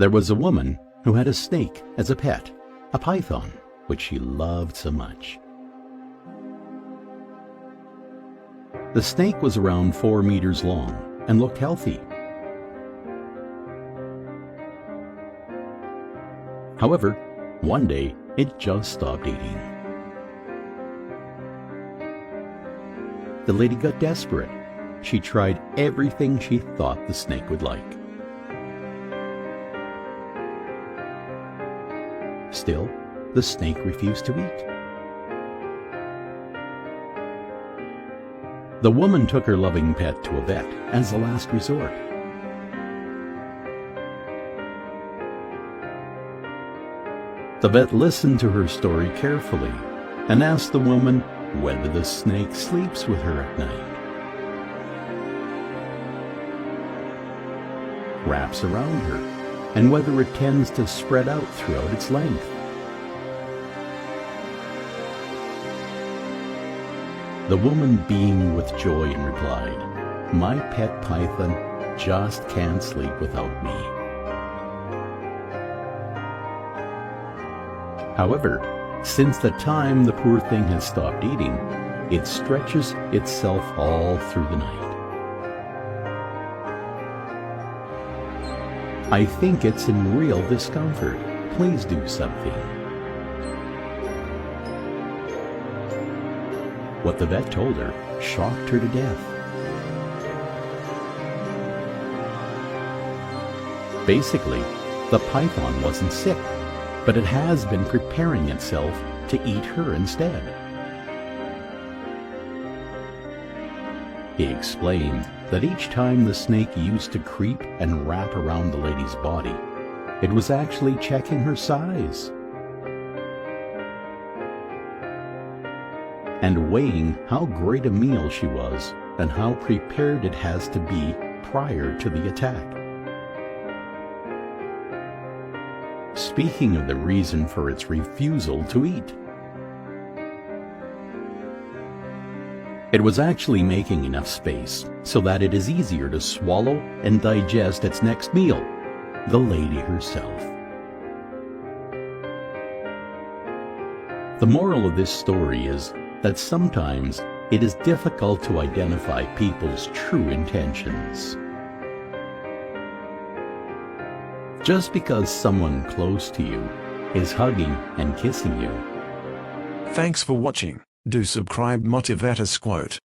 There was a woman who had a snake as a pet, a python, which she loved so much. The snake was around 4 meters long and looked healthy. However, one day it just stopped eating. The lady got desperate. She tried everything she thought the snake would like. Still, the snake refused to eat. The woman took her loving pet to a vet as a last resort. The vet listened to her story carefully and asked the woman whether the snake sleeps with her at night, wraps around her, and whether it tends to spread out throughout its length. The woman beamed with joy and replied, "My pet python just can't sleep without me." However, since the time the poor thing has stopped eating, it stretches itself all through the night. I think it's in real discomfort. Please do something. What the vet told her shocked her to death. Basically, the python wasn't sick, but it has been preparing itself to eat her instead. He explained that each time the snake used to creep and wrap around the lady's body, it was actually checking her size and weighing how great a meal she was and how prepared it has to be prior to the attack. Speaking of the reason for its refusal to eat, it was actually making enough space so that it is easier to swallow and digest its next meal, the lady herself. The moral of this story is that sometimes it is difficult to identify people's true intentions. Just because someone close to you is hugging and kissing you. Thanks for watching. Do subscribe Motivatesquote.